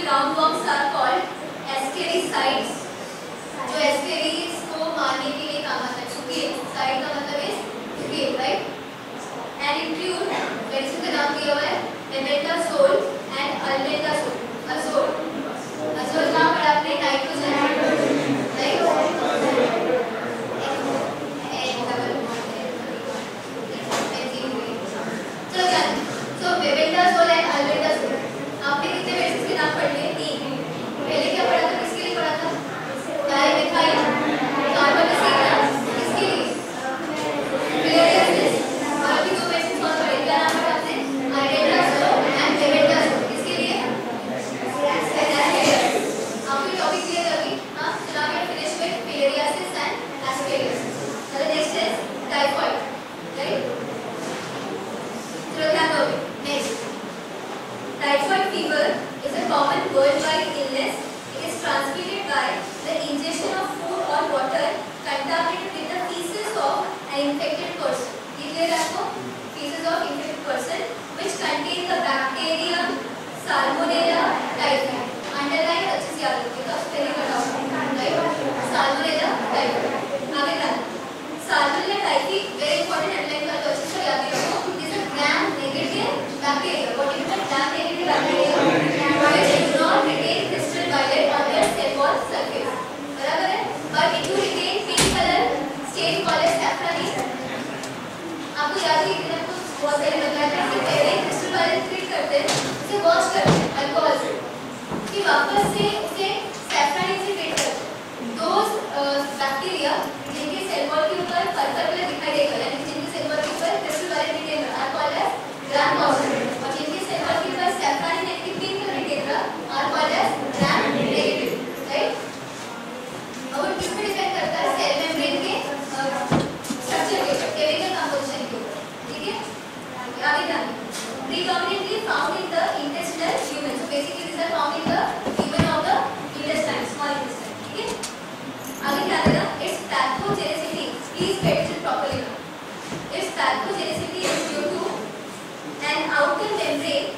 Ground worms are called ascaricides. जो ascaris को मारने के लिए काम आता है। चूंकि साइड का मतलब है राइट, एंड इंक्लूड मेडिसिन का नाम दिया हुआ है एल्बेंडाजोल एंड अल्बेंडाजोल। अजोल अजोल कहाँ पढ़ा आपने? नाइट्रोजन राइट, चलो क्या तो एल्बेंडाजोल एंड अल्बेंडाजोल आपने कितने मेडिसिन के नाम पढ़ लिए? 3। पहले क्या पढ़ा था? किसके लिए पढ़ा था? Dimethyl carboxylase. किसके लिए? फिलेरियासिस। और भी 2 मेडिसिन और पढ़े। क्या नाम पढ़ा आपने? आल्बेंडाजोल एंड एल्बेंडाजोल। किसके लिए? आपको टॉपिक क्लियर अभी? हाँ, चलो आगे finish with filariasis and ascariasis. चलो नेक्स्ट इज टाइफाइड राइट। चलो ध्यान दो next. Typhoid fever is a common worldwide illness. It is transmitted by the ingestion of food or water contaminated with the feces of an infected person. ये clear है आपको? Feces of infected person which contain the bacteria Salmonella typhi. Underline अच्छे से याद रखिएगा, spelling का doubt right? Salmonella typhi. आगे ध्यान। Salmonella typhi very important, underline कर लो अच्छे से याद रखो। It is a gram-negative bacteria. What is the gram-negative bacteria? Which do not retain crystal violet on their cell wall surface. बराबर है? But it do retain pink color stain called as saffron. आपको याद है कि आपको बहुत पहले बताया था कि पहले क्रिस्टल वायलेट ट्रीट करते हैं, उसे वॉश करते हैं अल्कोहल से, फिर वापस से उसे सैफ्रॉन से ट्रीट करते हैं। दोज बैक्टीरिया जिनके सेल वॉल के ऊपर पर्पल कलर दिखाई देगा, यानी जिनके सेल वॉल के ऊपर crystal violet retain are called as Gram positive, और जिनके सेल वॉल के ऊपर saffron negative pink colour retain are called as Gram negative right. और किस पे डिपेंड करता है? सेल मेम्ब्रेन के स्ट्रक्चर के ऊपर, केमिकल कंपोजिशन के ऊपर, ठीक है? आगे ध्यान। Predominantly found in the intestinal human. So basically these are found in the human of the intestine, small intestine, ठीक है? आगे ध्यान देना। Its pathogenicity, please pay attention properly now. Its pathogenicity is due to an outer membrane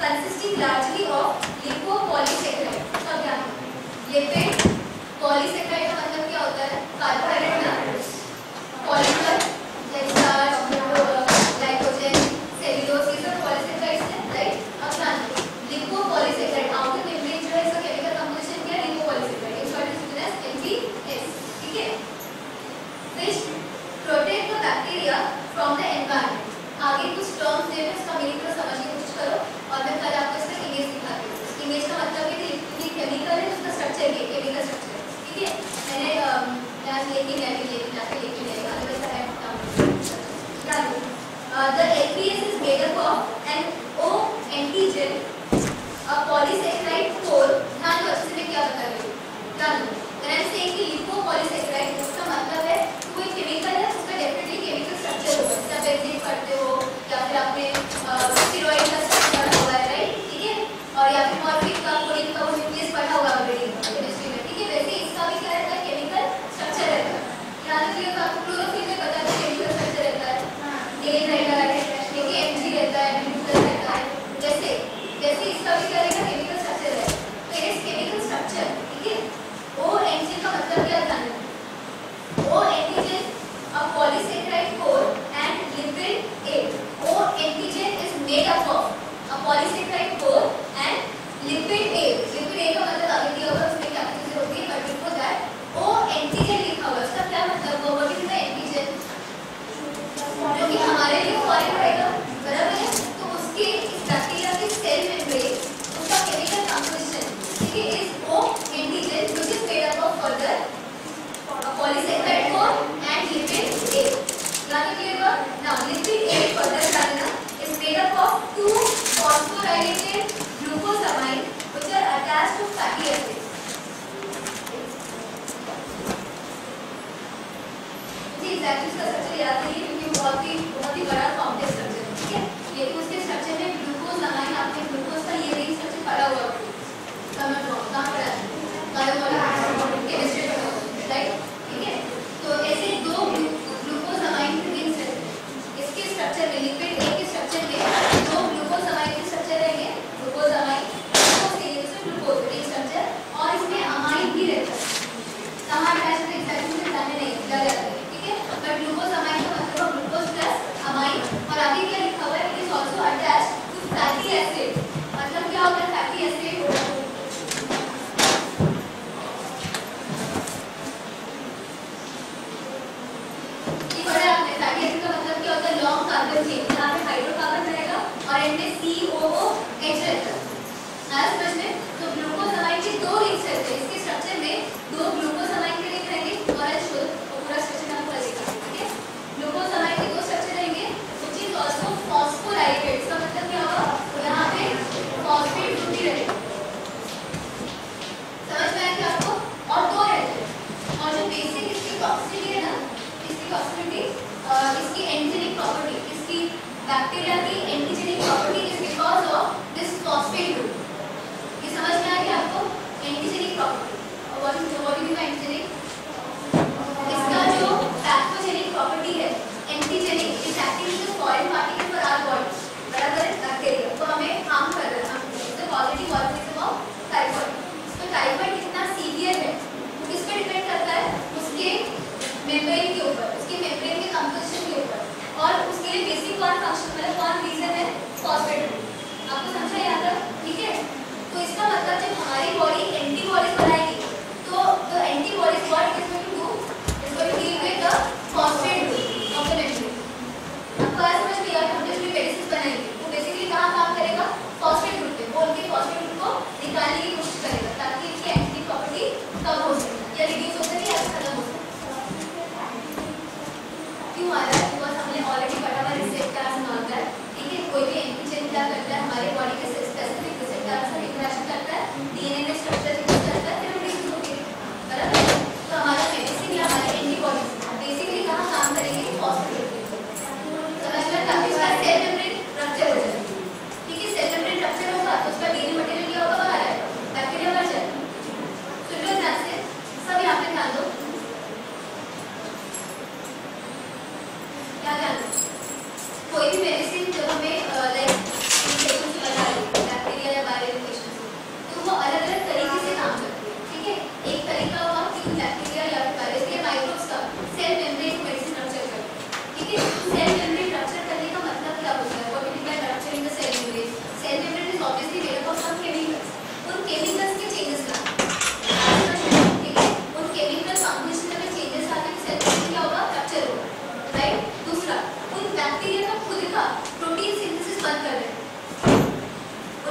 consisting largely of lipopolysaccharide. सब ध्यान दो। Lipid polysaccharide का मतलब क्या होता है? कार्बोहाइड्रेट ना, polymer like starch, glycogen, cellulose, ये सब पॉलीसैकेराइड्स हैं राइट। अब ध्यान दो, लिपोपॉलीसैकेराइड आउटर मेम्ब्रेन जो है इसका केमिकल कंपोजिशन क्या है? Lipopolysaccharide, in short is known as LPS, ठीक है? which protect the bacteria from the environment. आगे कुछ टर्म्स दे मैं इसका मीनिंग को समझने की कोशिश करो और मैं कल आपको इसका इमेज दिखाती हूँ। इमेज का मतलब है कि केमिकल है, उसका स्ट्रक्चर ये केमिकल स्ट्रक्चर है, ठीक है? मैंने यहाँ लेके जाके लेके जाएगा otherwise I have down. The LPS is made up of an O antigen, a polysaccharide core. ध्यान दो अच्छे से क्या बता रही हूँ, ध्यान दो। When I am saying कि lipopolysaccharide उसका मतलब है कोई केमिकल है, उसका डेफिनेटली केमिकल स्ट्रक्चर होगा, जैसे आप बेंजीन पढ़ते हो या फिर आपने स्टेरॉइड का स्ट्रक्चर पढ़ा हुआ है राइट, ठीक है? और या फिर मॉर्फिन का कोरिन का वो न्यूक्लियस पढ़ा हुआ है ऑलरेडी केमिस्ट्री में, ठीक है? वैसे इसका भी क्या रहता है? केमिकल स्ट्रक्चर रहता है। ध्यान रखिएगा, आपको क्लोरोफिल में पता है केमिकल स्ट्रक्चर रहता है, DNA रहता है, ठीक है? Mg रहता है, न्यूक्लियस रहता है, जैसे जैसे इसका भी क्या रहेगा? केमिकल स्ट्रक्चर रहेगा। तो इट इज केमिकल स्ट्रक्चर, ठीक है? O antigen का मतलब क्या ध्यान रखना? O antigen a polysaccharide core and lipid A. O antigen is made up of a polysaccharide core and lipid A. Lipid A का मतलब आगे दिया हुआ है, उसमें क्या चीजें होती है, but before that O antigen लिखा हुआ है, उसका क्या मतलब हुआ? What is the antigen? जो कि हमारे लिए फॉरेन रहेगा, बराबर है? तो उसके इस बैक्टीरिया के सेल मेम्ब्रेन उसका केमिकल कंपोजिशन, ठीक है, is O antigen which is made up of further a polysaccharide core and lipid A. याद रखिएगा। Now lipid A further जानना is made up of 2 phosphorylated glucosamine which are attached to fatty acids. मुझे exactly इसका structure याद नहीं है क्योंकि बहुत ही बड़ा कॉम्प्लेक्स स्ट्रक्चर है, ठीक है? लेकिन उसके स्ट्रक्चर में ग्लूकोजामाइन, आपने ग्लूकोज का ये रिंग स्ट्रक्चर पढ़ा हुआ है, समझ लो कहाँ पढ़ा है? केमिस्ट्री पढ़ा हुआ है राइट, ठीक है? तो ऐसे 2 ग्लूकोजामाइन के रिंग्स रहते हैं। इसके स्ट्रक्चर में लिपिड ए के स्ट्रक्चर में 2 ग्लूकोजामाइन के स्ट्रक्चर रहेंगे, ग्लूकोजामाइन ग्लूकोज के लिए उसमें ग्लूकोज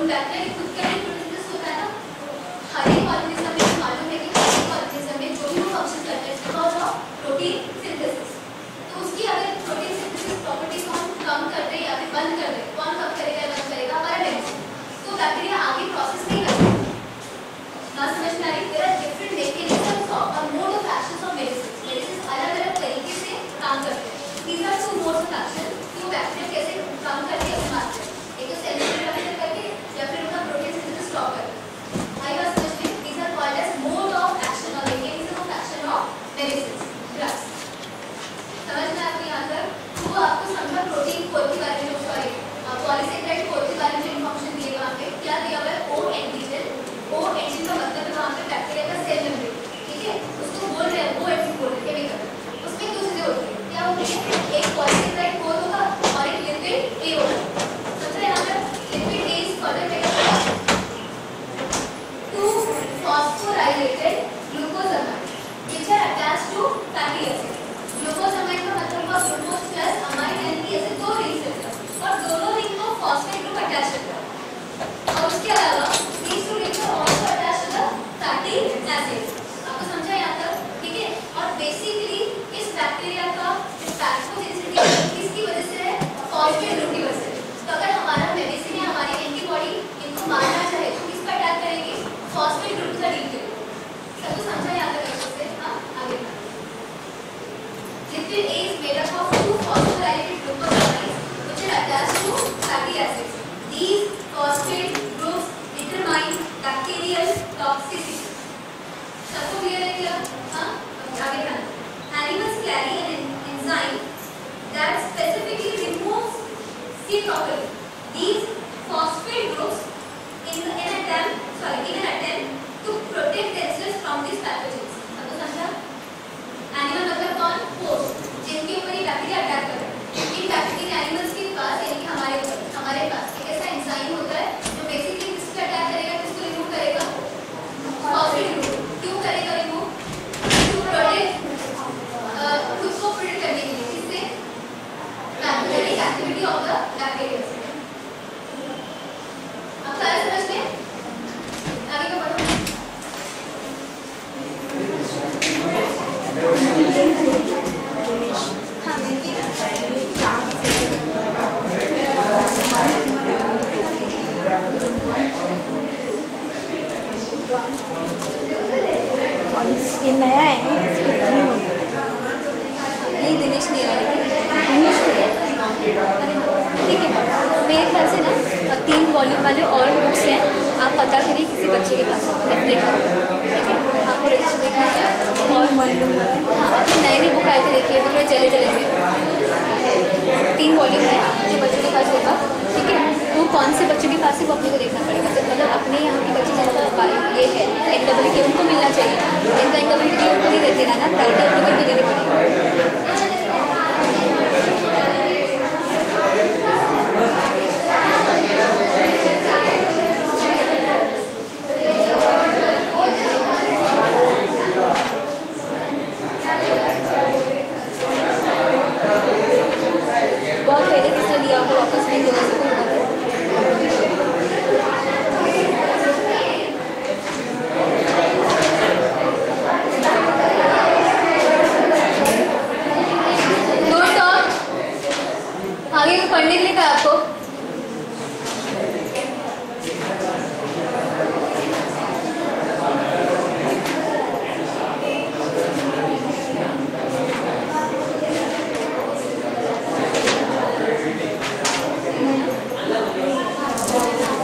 बैक्टीरिया खुद के लिए फोटोसिंथेसिस होता है ना, हर एक ऑर्गेनिज्म में मालूम है कि हर एक ऑर्गेनिज्म में जो भी वो फंक्शन करते हैं बिकॉज ऑफ प्रोटीन सिंथेसिस। तो उसकी अगर प्रोटीन सिंथेसिस प्रॉपर्टी को हम कम कर दें या फिर बंद कर दें, कौन कम करेगा या बंद करेगा? हमारा मेडिसिन। तो बैक्टीरिया आगे प्रोसेस नहीं करता। ना समझ में आ रही? There are different mechanisms of a mode of action of medicine. Medicine अलग-अलग तरीके से काम करते हैं। These are two modes of action कि वो बैक्टीरिया कैसे काम करके अपने मारते हैं। एक तो सेलुलर कल्चर करके या फिर उनका प्रोटीन सिंथेसिस स्टॉप करके। आई वाज समझ में? These are called as mode of action और mechanism of action of medicine drugs. समझ में आपको यहाँ तक? तो वो आपको समझा प्रोटीन कोड के बारे में, सॉरी पॉलीसेकेराइड कोड के बारे में इन्फॉर्मेशन दिए वहाँ पे। क्या दिया हुआ है? O antigen. ओ एंटीजन का मतलब है वहाँ पे बैक्टीरिया का सेल मेम्ब्रेन, ठीक है? उसको बोल रहे हैं वो एंटीजन बोल रहे हैं केमिकल। उसमें दो चीजें होती है, क्या होती है? एक पॉलीसेकेराइड कोड होगा और एक लिपिड ए होगा। समझ रहे हैं यहाँ पे? Lipid A is further taken to phosphorylated glucosamide which are attached to fatty acid. Glucosamide का मतलब हुआ glucose plus amine anti acid, दो रिंग्स रहते हैं और दोनों रिंग को फॉस्फेट ग्रुप अटैच रहता है। और उसके अलावा these two rings are also attached to the fatty acids। आपको समझा यहाँ तक? ठीक है? और बेसिकली इस बैक्टीरिया का पैथोजेनिसिटी किसकी वजह से है? फॉस्फेट ग्रुप की वजह से। तो अगर हमारा मेडिसिन या हमारी एंटीबॉडी इनको मारना चाहे तो किस पर अटैक करेंगे? फॉस्फेट ग्रुप का डील करेंगे। सबको समझा यहाँ तक अच्छे से? हाँ, आगे Lipid A is made up of two phosphorylated glucosamides which are attached to fatty acids. These phosphate groups determine bacterial toxicity. सबको क्लियर है क्या? हाँ, आगे बढ़ना। Animals carry an enzyme that specifically removes C properly. These phosphate groups in an attempt to protect themselves from these pathogens. सबको समझा? Animal मतलब कौन? होस्ट, जिनके ऊपर ये बैक्टीरिया अटैक कर रहा है। इन बैक्टीरिया एनिमल्स के पास यानी कि हमारे पास एक ऐसा एंजाइम होता है जो बेसिकली किस पे अटैक करेगा, किसको रिमूव करेगा? Phosphate group. क्यों करेगा रिमूव? टू प्रोटेक्ट खुद को प्रोटेक्ट करने के लिए। किससे? Pathogenic activity of the bacteria से। अब सारा समझ में? आगे को बढ़ो। ये नया है, ये दिनेश ने ठीक है। मेरे ख्याल से ना 3 वॉल्यूम वाले और बुक्स हैं, आप पता करिए किसी बच्चे के पास ठीक है? आपको रजिस्टर देखना है और वॉल्यूम हाँ अपने नए बुक आए थे देखिए, तो चले चले 3 वॉल्यूम है जो बच्चों के पास होगा, ठीक है? वो कौन से बच्चों के पास है वो अपने को देखना पड़ेगा। तो मतलब अपने यहाँ के बच्चे जिनका ये है NWK उनको मिलना चाहिए, इनका NWK उनको नहीं देते ना, प्राइवेट उनको देने पड़ेगा। बहुत पहले किसने लिया होगा, वापस नहीं देगा सकते। आगे पढ़ने के लिए कहा आपको?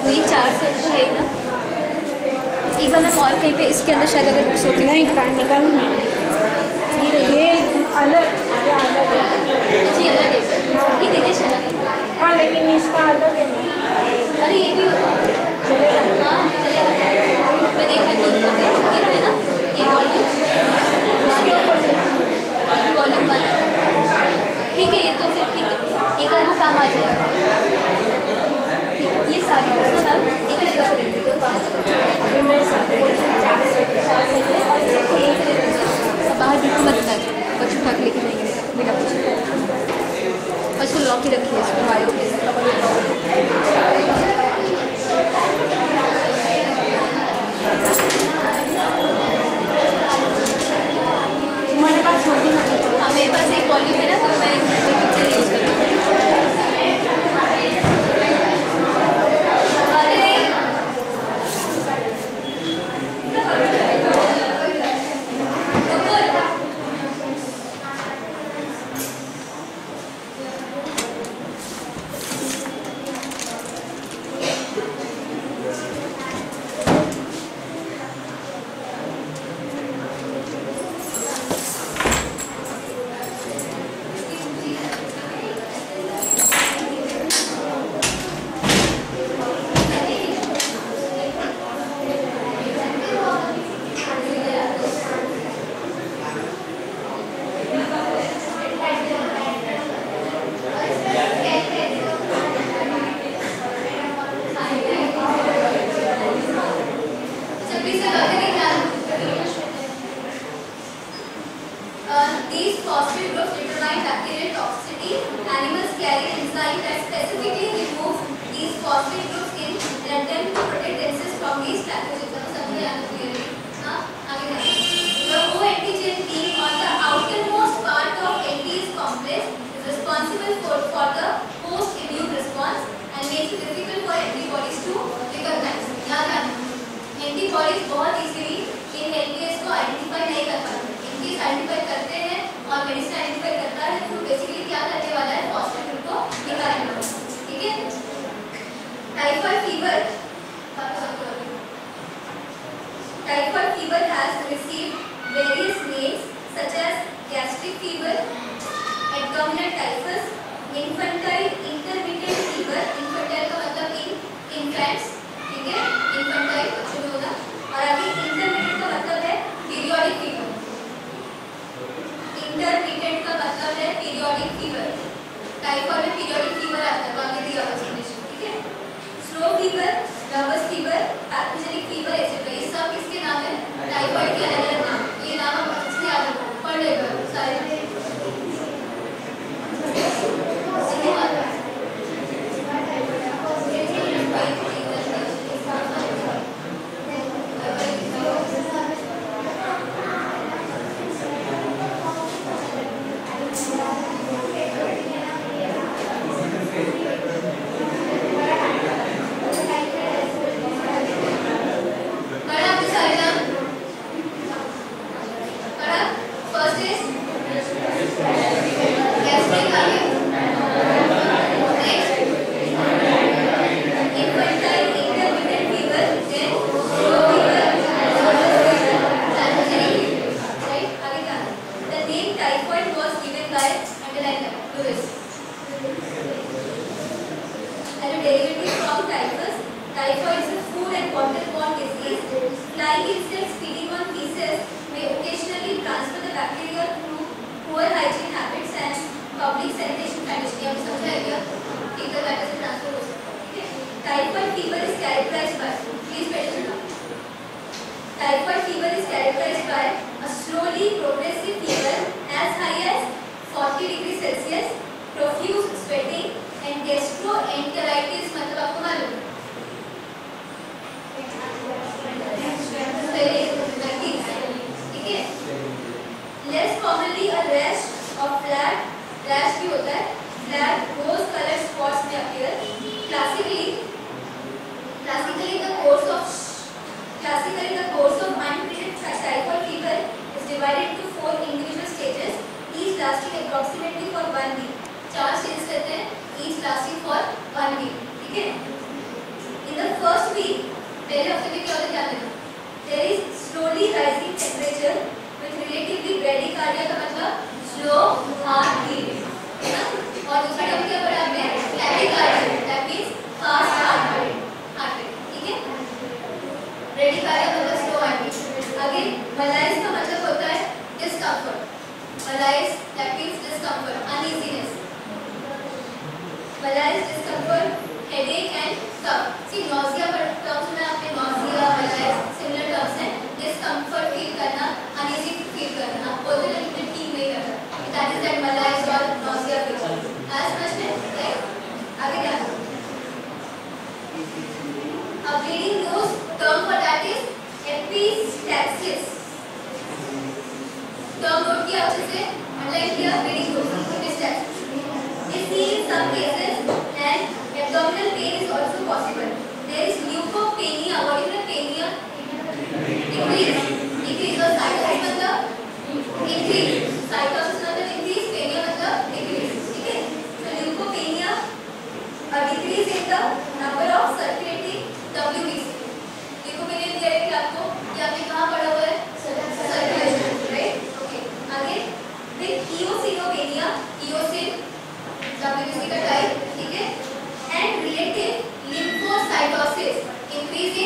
वही 4 से है ना? एक बार मैं और कहीं पे इसके अंदर शायद अगर बुक्स होती नहीं निकल ये अलग जी अलग है, ये दिनेश अलग है। हाँ लेकिन इसका अलग है। अरे ये भी होता है, हाँ चलेगा। मैं देख रही हूँ ये है ना, ये वॉल्यूम वाला ठीक है। ये तो फिर ठीक है, एक और वो काम आ जाएगा। ये सारी एक जगह पर रखते बाहर बिल्कुल मत कर, बच्चों उठा के लेके जाएंगे बिना पूछे। और इसको लॉक ही रखिए, इसको वायु इन्फेंटाइल बच्चों में होगा। और आगे इंटरमीडिएट का मतलब है पीरियोडिक फीवर। इंटरमीडिएट का मतलब है पीरियोडिक फीवर। टाइफाइड में पीरियोडिक फीवर आता है, बाकी दिया हुआ एक्सप्लेनेशन, ठीक है। Slow fever, nervous fever, pathogenic fever etcetera, ये सब किसके नाम है? टाइफाइड के अलग अलग नाम। ये नाम आप अच्छे से याद रखो, पढ़ लेगा सारे। WBC का टाइप, ठीक है, and related lymphocytosis, increasing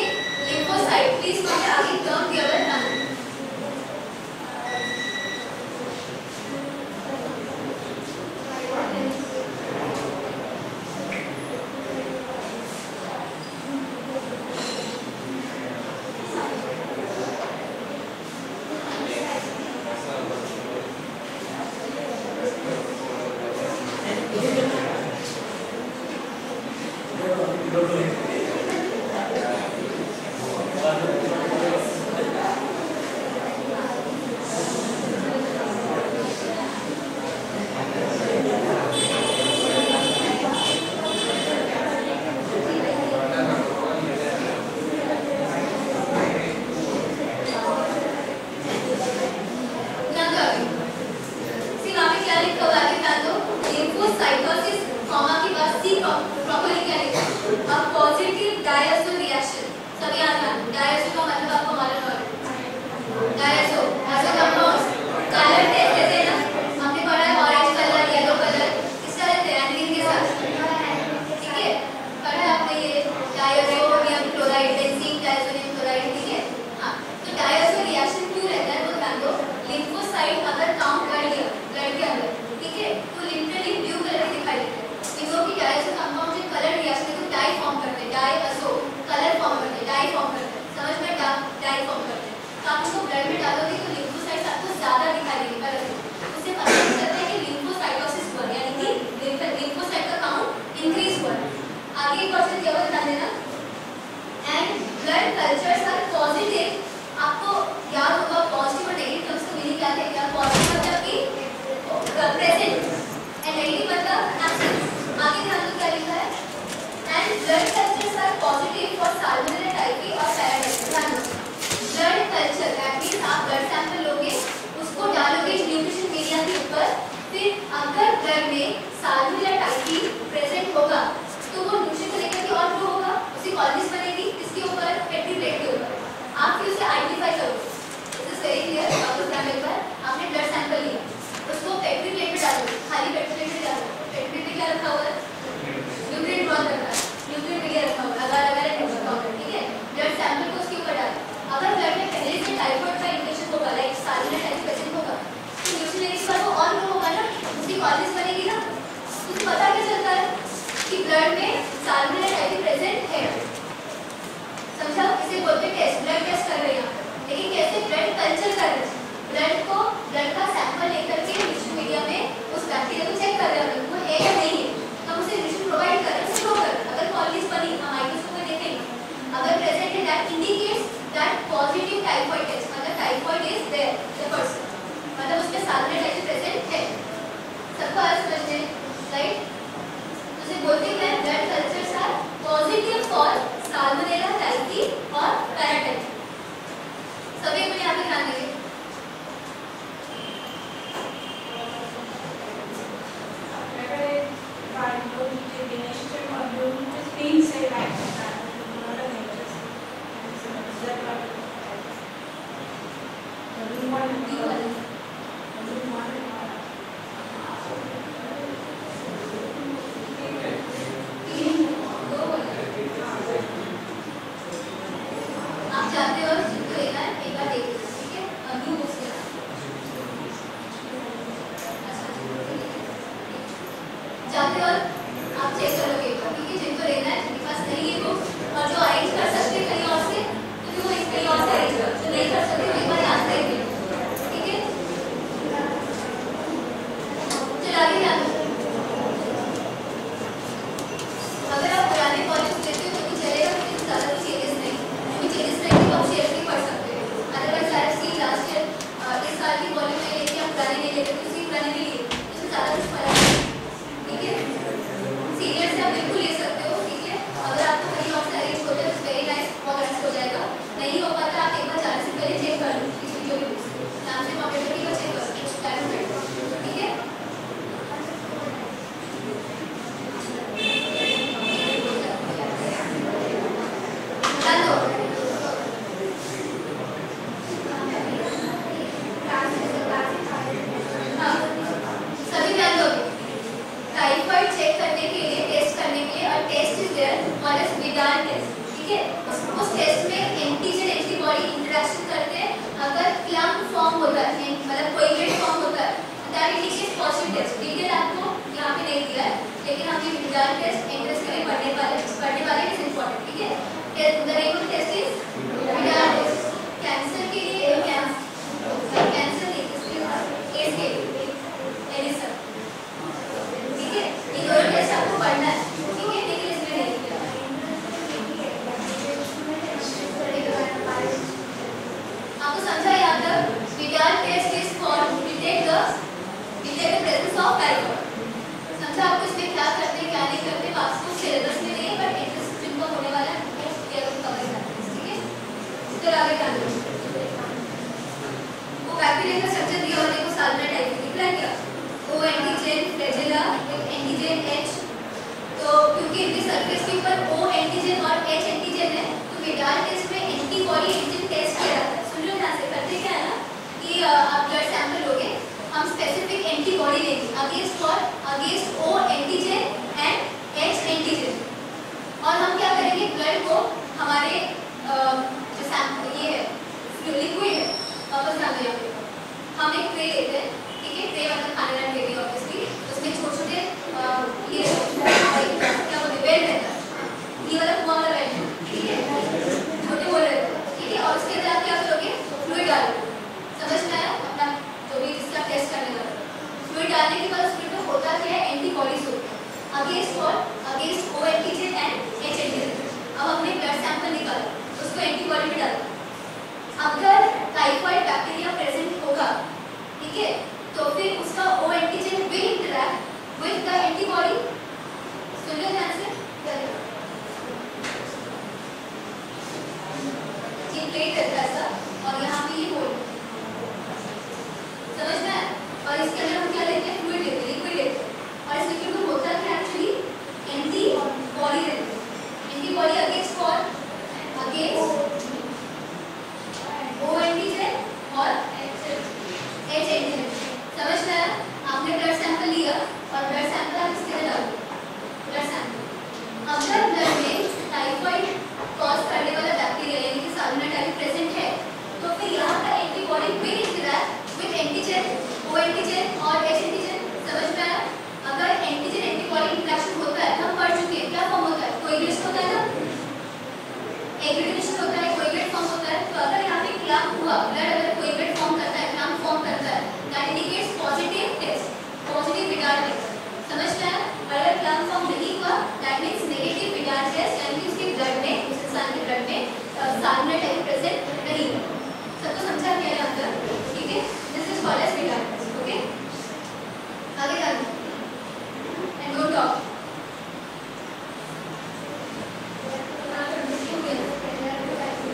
culture कर रहे हैं, ब्लड का सैंपल लेकर के टिश्यू मीडिया में उस बैक्टीरिया को चेक कर रहे हैं वो है या नहीं है, हम उसे टिश्यू प्रोवाइड कर रहे हैं स्लो कर। अगर कॉलोनीज बनी हम माइक्रोस्कोप में देखेंगे, अगर प्रेजेंट है that indicates that positive typhoid test, मतलब typhoid is there the person, मतलब उसमें साल्मोनेला टाइफी प्रेजेंट है। सबको आज समझते हैं, राइट? तो उसे बोलते हैं blood cultures are positive for salmonella typhi और पैराटाइफी। सभी को यहाँ पे ध्यान देंगे। आप जानते हो जिनको लेना है एक बार देख लो, ठीक है? अभी उसके जानते हो आप चेक करोगे एक बार, ठीक है? जिनको लेना है, जिनके पास नहीं है वो, और जो अरेंज कर सकते हैं कहीं और से तो वो कहीं और से अरेंज करो, जो नहीं कर सकते वो एक बार याद करेंगे, ठीक है? चलो आगे ध्यान दो। अगर आप पुराने कॉलेज लेते हो तो भी चलेगा, लेकिन ज़्यादा कुछ चेंजेस नहीं, कोई चेंजेस नहीं तो आप शेयर नहीं पढ़ सकते। अदरवाइज लास्ट ईयर इस साल की कॉलेज में लेके आप पुराने नहीं लेते, उसी पुराने नहीं लिए, उसमें ज़्यादा कुछ फर्क नहीं, ठीक है? सीनियर से आप बिल्कुल ले सकते हो, ठीक है? अगर आपको कहीं और से अरेंज हो जाए तो वेरी नाइस, बहुत अच्छा हो जाएगा। नहीं हो पाता आप एक बार जाने से पहले चेक कर लो इस वीडियो के नाम से कॉम्पिटेटिव का चेक करो, ठीक है? ध्यान दो। हाँ, सभी ध्यान दो। टाइफाइड चेक करने के लिए, टेस्ट करने के लिए, और test is there called as Widal test, ठीक है? उस टेस्ट में एंटीजन एंटीबॉडी इंटरेक्शन करते हैं। अगर क्लम्प फॉर्म होता है, मतलब कोएगुलेट फॉर्म होता है, that indicates positive test. Detail आपको यहाँ पे नहीं दिया है, लेकिन हम ये विडाल टेस्ट इंटरेस्ट के लिए पढ़ने वाले इज इंपॉर्टेंट, ठीक है? The name of test is Widal test. Cancer के लिए कैंसर नहीं, इसके एज के लिए एलिसन, ठीक है? ये दोनों टेस्ट आपको पढ़ना है, ठीक है? लेकिन इसमें नहीं किया। आपको समझा यहाँ तक? Widal test is for detect the presence of typhoid. समझा आपको इसमें क्या करते हैं क्या नहीं करते? वास्तव सिलेबस में नहीं है, पर इंटरेस्ट जिनको होने वाला है वो ये लोग कवर करते हैं, ठीक है? फिर आगे ध्यान दो। वो बैक्टीरिया का स्ट्रक्चर दिया होने को साल्मोनेला टाइफी दिख रहा है क्या? O antigen, flagella, antigen H। तो क्योंकि इनके सरफेस के ऊपर O एंटीजन और H एंटीजन है, तो विडाल टेस्ट में एंटीबॉडी एंटीजन टेस्ट किया जाता है। सुन लो ध्यान से, करते क्या है ना कि आप ब्लड सैंपल लोगे, हम स्पेसिफिक एंटीबॉडी लेंगे against O antigen and H antigen, और हम क्या करेंगे ब्लड को हमारे जो सैंपल ये है लिक्विड है, वापस ध्यान दो यहाँ पे, हम एक ट्रे लेते हैं, ठीक है? ट्रे मतलब खाने वाला ट्रे ऑब्वियसली, उसमें छोटे-छोटे ये क्या बोलते हैं बेल्ट रहता है, ये वाला कुआं वाला बेल्ट है, ठीक है? छोटे होल रहते हैं, ठीक है? और उसके अंदर आप क्या करोगे? फ्लूइड डालोगे। समझ में आया? अपना जो भी जिसका टेस्ट करने वाला फ्लूइड डालने के बाद उस फ्लूइड में होता क्या है? एंटीबॉडीज होते हैं against O antigen and H antigen. अब हमने ब्लड सैंपल निकाला, उसको एंटीबॉडी में डाला। अगर टाइफाइड बैक्टीरिया प्रेजेंट होगा, ठीक है, तो फिर उसका O antigen will interact with the antibody. सुन लो ध्यान से, ये प्लेट रहता है ऐसा, और यहाँ पे ये होल, समझ में आया? और इसके अंदर हम क्या लेते हैं? फ्लूइड लेते हैं, लिक्विड लेते हैं, और इस लिक्विड में होता है एक्चुअली एंटीबॉडी रहती है। एंटीबॉडी अगेंस्ट कौन? अगेंस्ट O एंटीजन और H एंटीजन। समझ में आया? आपने ब्लड सैंपल लिया और ब्लड सैंपल आप इसके अंदर डालो, ब्लड सैंपल। अगर ब्लड में टाइफाइड कॉज करने वाला बैक्टीरिया यानी कि साल्मोनेला टाइफी प्रेजेंट है, तो फिर यहाँ का एंटीबॉडी टर्मिनल टाइप प्रेजेंट नहीं है। सबको समझा क्या है आंसर? ठीक है, this is called as retirement. Okay, आगे जाना एंड डोंट टॉक।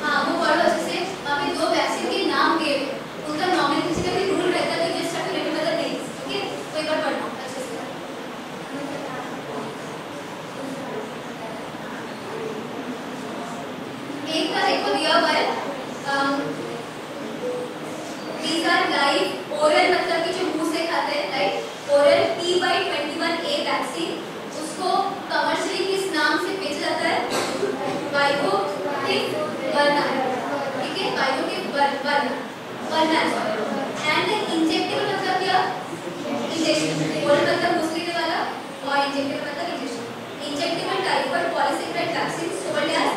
हाँ, वो पढ़ो अच्छे से। वहाँ पे 2 वैक्सीन के नाम दिए हुए, उनका नॉमिनेशन का भी रूल रहता है, तो just have to remember the names. Okay, तो एक बार पढ़ना अच्छे से। एक का देखो दिया हुआ है, these are live oral, मतलब कि जो मुंह से खाते हैं, राइट। ओरल P/21A वैक्सीन, उसको कमर्शियली किस नाम से बेचा जाता है? वाइगोटिक वर्ना, ठीक है, वाइगोटिक वर्ना एंड इंजेक्टेबल मतलब क्या? इंजेक्शन। ओरल मतलब मुंह से लेने वाला और इंजेक्टेबल मतलब injection. Injectable typhoid polysaccharide vaccine sold as